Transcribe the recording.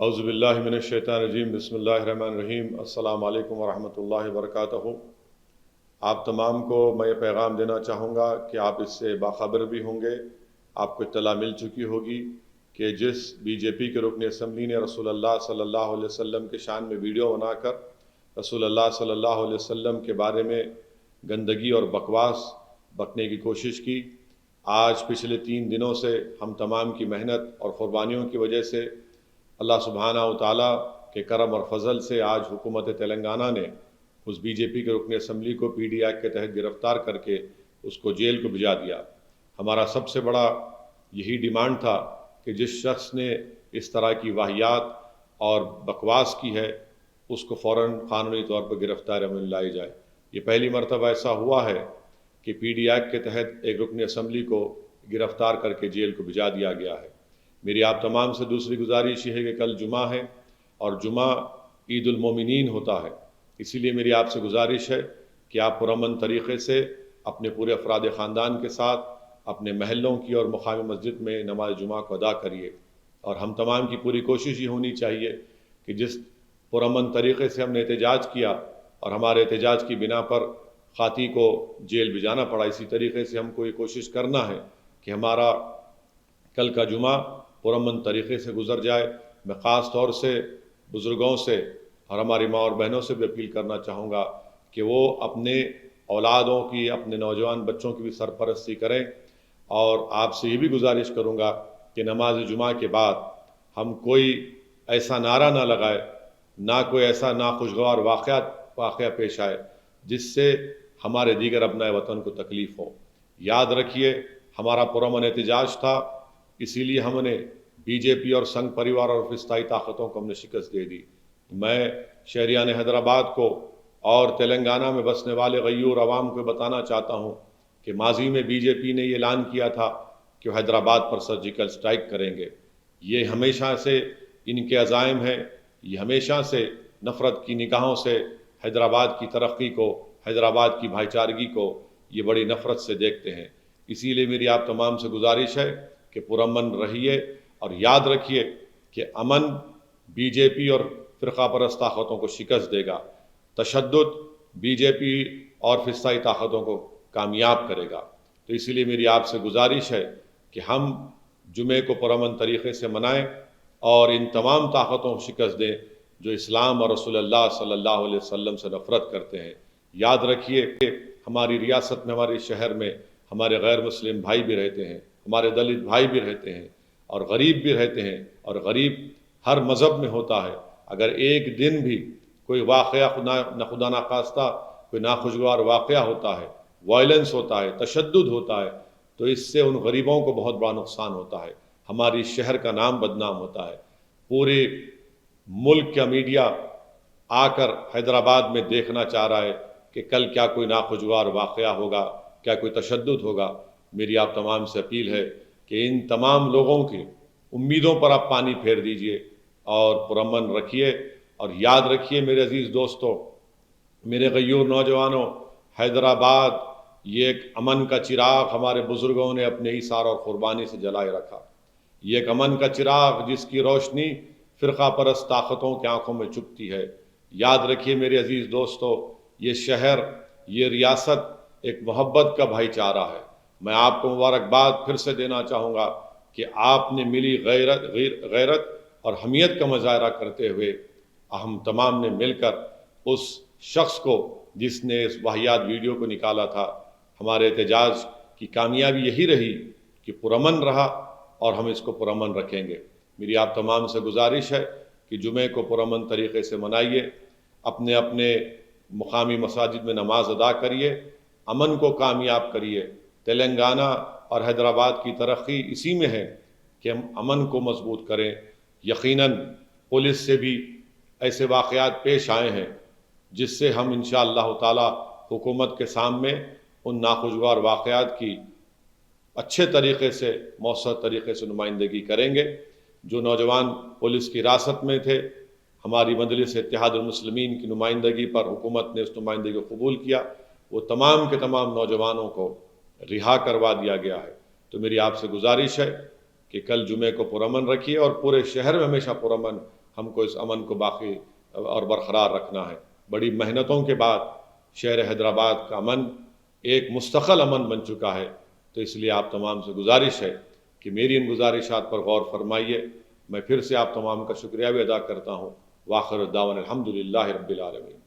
اعوذ باللہ من الشیطان الرجیم بسم اللہ الرحمن الرحیم السلام علیکم ورحمۃ اللہ وبرکاتہ۔ آپ تمام کو میں یہ پیغام دینا چاہوں گا کہ آپ اس سے باخبر بھی ہوں گے، آپ کو اطلاع مل چکی ہوگی کہ جس بی جے پی کے رکن اسمبلی نے رسول اللہ صلی اللہ علیہ وسلم کے شان میں ویڈیو بنا کر رسول اللہ صلی اللہ علیہ وسلم کے بارے میں گندگی اور بکواس بکنے کی کوشش کی، آج پچھلے 3 دنوں سے ہم تمام کی محنت اور قربانیوں کی وجہ سے اللہ سبحانہ و تعالیٰ کے کرم اور فضل سے آج حکومت تلنگانہ نے اس بی جے پی کے رکن اسمبلی کو پی ڈی ایکٹ کے تحت گرفتار کر کے اس کو جیل کو بھجا دیا۔ ہمارا سب سے بڑا یہی ڈیمانڈ تھا کہ جس شخص نے اس طرح کی واہیات اور بکواس کی ہے اس کو فوراً قانونی طور پر گرفتار عمل لائی جائے۔ یہ پہلی مرتبہ ایسا ہوا ہے کہ پی ڈی ایکٹ کے تحت ایک رکن اسمبلی کو گرفتار کر کے جیل کو بھجا دیا گیا ہے۔ میری آپ تمام سے دوسری گزارش یہ ہے کہ کل جمعہ ہے اور جمعہ عید المومنین ہوتا ہے، اسی لیے میری آپ سے گزارش ہے کہ آپ پرامن طریقے سے اپنے پورے افراد خاندان کے ساتھ اپنے محلوں کی اور مقامی مسجد میں نماز جمعہ کو ادا کریے، اور ہم تمام کی پوری کوشش یہ ہونی چاہیے کہ جس پرامن طریقے سے ہم نے احتجاج کیا اور ہمارے احتجاج کی بنا پر خاطی کو جیل بھجانا پڑا، اسی طریقے سے ہم کو یہ کوشش کرنا ہے کہ ہمارا کل کا جمعہ پرامن طریقے سے گزر جائے۔ میں خاص طور سے بزرگوں سے اور ہماری ماں اور بہنوں سے بھی اپیل کرنا چاہوں گا کہ وہ اپنے اولادوں کی، اپنے نوجوان بچوں کی بھی سرپرستی کریں، اور آپ سے یہ بھی گزارش کروں گا کہ نماز جمعہ کے بعد ہم کوئی ایسا نعرہ نہ لگائے، نہ کوئی ایسا ناخوشگوار واقعہ پیش آئے جس سے ہمارے دیگر ابنائے وطن کو تکلیف ہو۔ یاد رکھیے ہمارا پرامن احتجاج تھا، اسی لیے ہم نے بی جے پی اور سنگھ پریوار اور فسطائی طاقتوں کو ہم نے شکست دے دی۔ میں شہریان حیدرآباد کو اور تلنگانہ میں بسنے والے غیور عوام کو بتانا چاہتا ہوں کہ ماضی میں بی جے پی نے یہ اعلان کیا تھا کہ وہ حیدرآباد پر سرجیکل اسٹرائک کریں گے۔ یہ ہمیشہ سے ان کے عزائم ہیں، یہ ہمیشہ سے نفرت کی نگاہوں سے حیدرآباد کی ترقی کو، حیدرآباد کی بھائی چارگی کو یہ بڑی نفرت سے دیکھتے ہیں۔ اسی لیے میری آپ تمام سے گزارش ہے کہ پرامن رہیے، اور یاد رکھیے کہ امن بی جے پی اور فرقہ پرست طاقتوں کو شکست دے گا، تشدد بی جے پی اور فسطائی طاقتوں کو کامیاب کرے گا۔ تو اسی لیے میری آپ سے گزارش ہے کہ ہم جمعے کو پرامن طریقے سے منائیں اور ان تمام طاقتوں کو شکست دیں جو اسلام اور رسول اللہ صلی اللہ علیہ وسلم سے نفرت کرتے ہیں۔ یاد رکھیے کہ ہماری ریاست میں، ہمارے شہر میں ہمارے غیر مسلم بھائی بھی رہتے ہیں، ہمارے دلت بھائی بھی رہتے ہیں، اور غریب بھی رہتے ہیں، اور غریب ہر مذہب میں ہوتا ہے۔ اگر ایک دن بھی کوئی واقعہ خدا نخواستہ کوئی ناخوشگوار واقعہ ہوتا ہے، وائلنس ہوتا ہے، تشدد ہوتا ہے، تو اس سے ان غریبوں کو بہت بڑا نقصان ہوتا ہے، ہماری شہر کا نام بدنام ہوتا ہے۔ پورے ملک کا میڈیا آ کر حیدرآباد میں دیکھنا چاہ رہا ہے کہ کل کیا کوئی ناخوشگوار واقعہ ہوگا، کیا کوئی تشدد ہوگا۔ میری آپ تمام سے اپیل ہے کہ ان تمام لوگوں کی امیدوں پر آپ پانی پھیر دیجئے اور پرامن رکھیے، اور یاد رکھیے میرے عزیز دوستوں، میرے غیور نوجوانوں، حیدرآباد یہ ایک امن کا چراغ ہمارے بزرگوں نے اپنے ایثار اور قربانی سے جلائے رکھا۔ یہ ایک امن کا چراغ جس کی روشنی فرقہ پرست طاقتوں کی آنکھوں میں چبھتی ہے۔ یاد رکھیے میرے عزیز دوستو، یہ شہر، یہ ریاست ایک محبت کا بھائی چارہ ہے۔ میں آپ کو مبارکباد پھر سے دینا چاہوں گا کہ آپ نے ملی غیرت اور حمیت کا مظاہرہ کرتے ہوئے ہم تمام نے مل کر اس شخص کو جس نے اس واہیات ویڈیو کو نکالا تھا، ہمارے احتجاج کی کامیابی یہی رہی کہ پرامن رہا، اور ہم اس کو پرامن رکھیں گے۔ میری آپ تمام سے گزارش ہے کہ جمعے کو پرامن طریقے سے منائیے، اپنے اپنے مقامی مساجد میں نماز ادا کریے، امن کو کامیاب کریے۔ تلنگانہ اور حیدرآباد کی ترقی اسی میں ہے کہ ہم امن کو مضبوط کریں۔ یقیناً پولیس سے بھی ایسے واقعات پیش آئے ہیں جس سے ہم انشاءاللہ تعالی حکومت کے سامنے ان ناخوشگوار واقعات کی اچھے طریقے سے، مؤثر طریقے سے نمائندگی کریں گے۔ جو نوجوان پولیس کی حراست میں تھے، ہماری مجلس اتحاد المسلمین کی نمائندگی پر حکومت نے اس نمائندگی کو قبول کیا، وہ تمام کے تمام نوجوانوں کو رہا کروا دیا گیا ہے۔ تو میری آپ سے گزارش ہے کہ کل جمعے کو پرامن رکھیے، اور پورے شہر میں ہمیشہ پرامن ہم کو اس امن کو باقی اور برقرار رکھنا ہے۔ بڑی محنتوں کے بعد شہر حیدرآباد کا امن ایک مستقل امن بن چکا ہے، تو اس لیے آپ تمام سے گزارش ہے کہ میری ان گزارشات پر غور فرمائیے۔ میں پھر سے آپ تمام کا شکریہ بھی ادا کرتا ہوں۔ وآخر دعوانا الحمدللہ رب العالمین۔